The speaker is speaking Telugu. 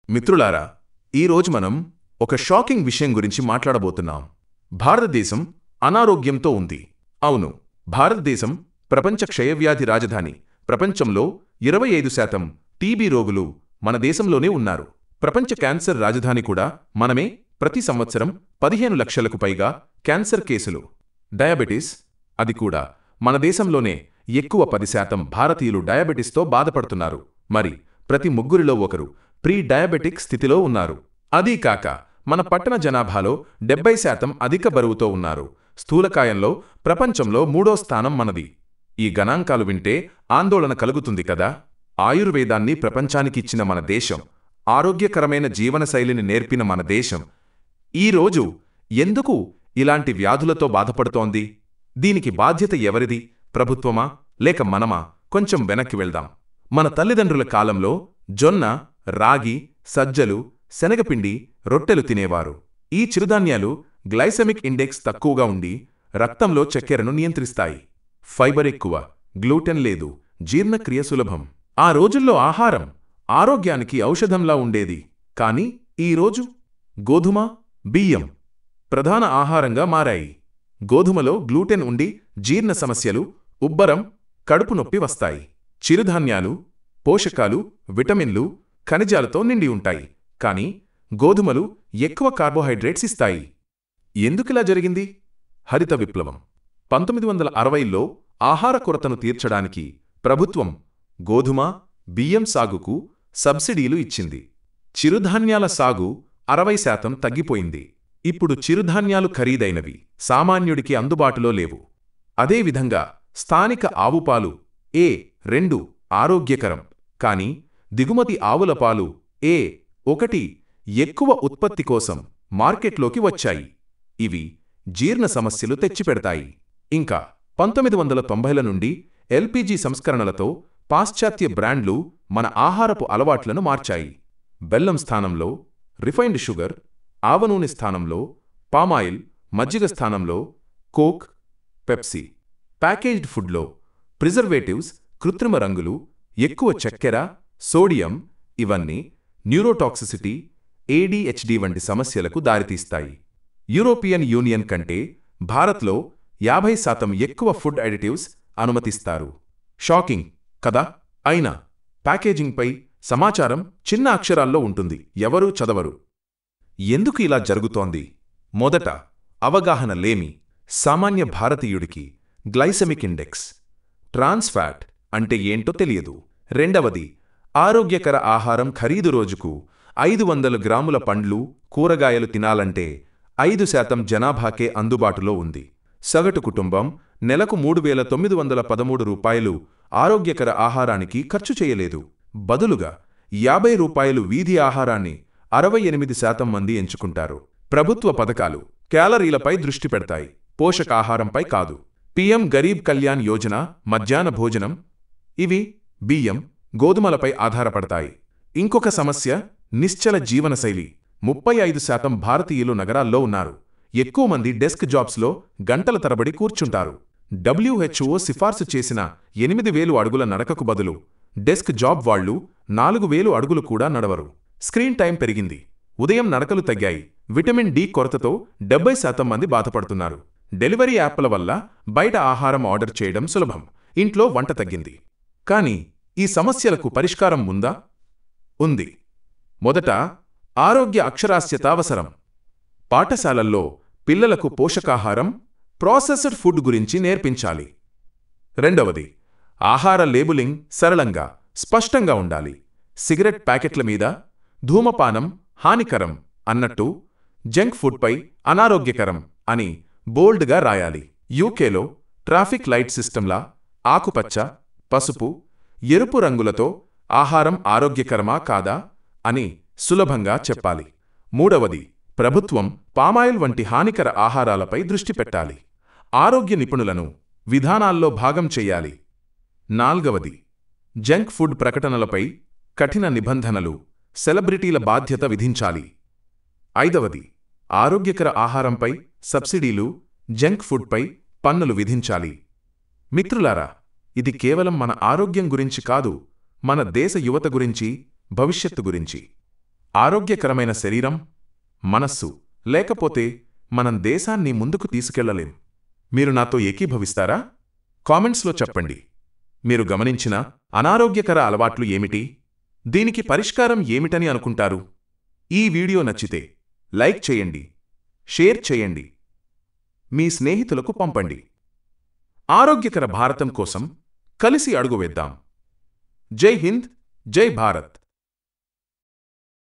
మిత్రులారా, ఈరోజు మనం ఒక షాకింగ్ విషయం గురించి మాట్లాడబోతున్నాం. భారతదేశం అనారోగ్యంతో ఉంది. అవును, భారతదేశం ప్రపంచ క్షయవ్యాధి రాజధాని. ప్రపంచంలో 25% టీబీ రోగులు మన దేశంలోనే ఉన్నారు. ప్రపంచ క్యాన్సర్ రాజధాని కూడా మనమే. ప్రతి సంవత్సరం 15 లక్షలకు పైగా క్యాన్సర్ కేసులు. డయాబెటీస్, అది కూడా మన దేశంలోనే ఎక్కువ. 10% భారతీయులు డయాబెటీస్తో బాధపడుతున్నారు. మరి ప్రతి ముగ్గురిలో ఒకరు ప్రీ డయాబెటిక్ స్థితిలో ఉన్నారు. అదీ కాక మన పట్టణ జనాభాలో 70% అధిక బరువుతో ఉన్నారు. స్థూలకాయంలో ప్రపంచంలో 3వ స్థానం మనది. ఈ గణాంకాలు వింటే ఆందోళన కలుగుతుంది కదా. ఆయుర్వేదాన్ని ప్రపంచానికిచ్చిన మన దేశం, ఆరోగ్యకరమైన జీవనశైలిని నేర్పిన మన దేశం ఈరోజు ఎందుకు ఇలాంటి వ్యాధులతో బాధపడుతోంది? దీనికి బాధ్యత ఎవరిది? ప్రభుత్వమా లేక మనమా? కొంచెం వెనక్కి వెళ్దాం. మన తల్లిదండ్రుల కాలంలో జొన్న, రాగి, సజ్జలు, శనగపిండి, రొట్టెలు తినేవారు. ఈ చిరుధాన్యాలు గ్లైసెమిక్ ఇండెక్స్ తక్కువగా ఉండి రక్తంలో చక్కెరను నియంత్రిస్తాయి. ఫైబర్ ఎక్కువ, గ్లూటెన్ లేదు, జీర్ణక్రియ సులభం. ఆ రోజుల్లో ఆహారం ఆరోగ్యానికి ఔషధంలా ఉండేది. కానీ ఈరోజు గోధుమ, బియ్యం ప్రధాన ఆహారంగా మారాయి. గోధుమలో గ్లూటెన్ ఉండి జీర్ణ సమస్యలు, ఉబ్బరం, కడుపు నొప్పి వస్తాయి. చిరుధాన్యాలు పోషకాలు, విటమిన్లు, ఖనిజాలతో నిండి ఉంటాయి. కానీ గోధుమలు ఎక్కువ కార్బోహైడ్రేట్స్ ఇస్తాయి. ఎందుకిలా జరిగింది? హరిత విప్లవం 1960లో ఆహార కొరతను తీర్చడానికి ప్రభుత్వం గోధుమ, బియ్యం సాగుకు సబ్సిడీలు ఇచ్చింది. చిరుధాన్యాల సాగు 60% తగ్గిపోయింది. ఇప్పుడు చిరుధాన్యాలు ఖరీదైనవి, సామాన్యుడికి అందుబాటులో లేవు. అదేవిధంగా స్థానిక ఆవుపాలు A2 ఆరోగ్యకరం. కానీ దిగుమతి ఆవుల పాలు A1 ఎక్కువ ఉత్పత్తి కోసం మార్కెట్లోకి వచ్చాయి. ఇవి జీర్ణ సమస్యలు తెచ్చిపెడతాయి. ఇంకా 1990ల నుండి ఎల్పీజీ సంస్కరణలతో పాశ్చాత్య బ్రాండ్లు మన ఆహారపు అలవాట్లను మార్చాయి. బెల్లం స్థానంలో రిఫైన్డ్ షుగర్, ఆవనూనె స్థానంలో పామాయిల్, మజ్జిగ స్థానంలో కోక్, పెప్సీ. ప్యాకేజ్డ్ ఫుడ్లో ప్రిజర్వేటివ్స్, కృత్రిమ రంగులు, ఎక్కువ చక్కెర, సోడియం, ఇవన్నీ న్యూరోటాక్సిసిటీ, ADHD వంటి సమస్యలకు దారితీస్తాయి. యూరోపియన్ యూనియన్ కంటే భారత్లో 50% ఎక్కువ ఫుడ్ అడిటివ్స్ అనుమతిస్తారు. షాకింగ్ కదా. అయినా ప్యాకేజింగ్పై సమాచారం చిన్న అక్షరాల్లో ఉంటుంది, ఎవరూ చదవరు. ఎందుకు ఇలా జరుగుతోంది? మొదట, అవగాహన లేమి. సామాన్య భారతీయుడికి గ్లైసెమిక్ ఇండెక్స్, ట్రాన్స్ ఫ్యాట్ అంటే ఏంటో తెలియదు. రెండవది, ఆరోగ్యకర ఆహారం ఖరీదు. రోజుకు 500 గ్రాముల పండ్లు, కూరగాయలు తినాలంటే 5% జనాభాకే అందుబాటులో ఉంది. సగటు కుటుంబం నెలకు 3,913 రూపాయలు ఆరోగ్యకర ఆహారానికి ఖర్చు చేయలేదు. బదులుగా 50 రూపాయలు వీధి ఆహారాన్ని 68% మంది ఎంచుకుంటారు. ప్రభుత్వ పథకాలు క్యాలరీలపై దృష్టి పెడతాయి, పోషకాహారంపై కాదు. PM గరీబ్ కళ్యాణ్ యోజన, మధ్యాహ్న భోజనం, ఇవి బియ్యం, గోధుమలపై ఆధారపడతాయి. ఇంకొక సమస్య నిశ్చల జీవనశైలి. 35% భారతీయులు నగరాల్లో ఉన్నారు. ఎక్కువ మంది డెస్క్ జాబ్స్లో గంటల తరబడి కూర్చుంటారు. WHO సిఫార్సు చేసిన 8,000 అడుగుల నడకకు బదులు డెస్క్ జాబ్ వాళ్లు 4,000 అడుగులు కూడా నడవరు. స్క్రీన్ టైం పెరిగింది, ఉదయం నడకలు తగ్గాయి. విటమిన్ D కొరతతో 70% మంది బాధపడుతున్నారు. డెలివరీ యాప్ల వల్ల బయట ఆహారం ఆర్డర్ చేయడం సులభం, ఇంట్లో వంట తగ్గింది. కానీ ఈ సమస్యలకు పరిష్కారం ఉందా? ఉంది. మొదట, ఆరోగ్య అక్షరాస్యత అవసరం. పాఠశాలల్లో పిల్లలకు పోషకాహారం, ప్రాసెస్డ్ ఫుడ్ గురించి నేర్పించాలి. రెండవది, ఆహార లేబులింగ్ సరళంగా, స్పష్టంగా ఉండాలి. సిగరెట్ ప్యాకెట్ల మీద ధూమపానం హానికరం అన్నట్టు జంక్ ఫుడ్పై అనారోగ్యకరం అని బోల్డ్గా రాయాలి. యూకేలో ట్రాఫిక్ లైట్ సిస్టంలా ఆకుపచ్చ, పసుపు, ఎరుపు రంగులతో ఆహారం ఆరోగ్యకరమా కాదా అని సులభంగా చెప్పాలి. మూడవది, ప్రభుత్వం పామాయిల్ వంటి హానికర ఆహారాలపై దృష్టి పెట్టాలి. ఆరోగ్య నిపుణులను విధానాల్లో భాగం చెయ్యాలి. నాల్గవది, జంక్ ఫుడ్ ప్రకటనలపై కఠిన నిబంధనలు, సెలబ్రిటీల బాధ్యత విధించాలి. ఐదవది, ఆరోగ్యకర ఆహారంపై సబ్సిడీలు, జంక్ ఫుడ్పై పన్నులు విధించాలి. మిత్రులారా, ఇది కేవలం మన ఆరోగ్యం గురించి కాదు, మన దేశ యువత గురించి, భవిష్యత్తు గురించి. ఆరోగ్యకరమైన శరీరం, మనస్సు లేకపోతే మనం దేశాన్ని ముందుకు తీసుకెళ్లలేం. మీరు నాతో ఏకీభవిస్తారా? కామెంట్స్లో చెప్పండి. మీరు గమనించిన అనారోగ్యకర అలవాట్లు ఏమిటి? దీనికి పరిష్కారం ఏమిటని అనుకుంటారు? ఈ వీడియో నచ్చితే లైక్ చేయండి, షేర్ చేయండి, మీ స్నేహితులకు పంపండి. ఆరోగ్యకర భారతం కోసం కలిసి అడుగు వేద్దాం. జై హింద్, జై భారత్.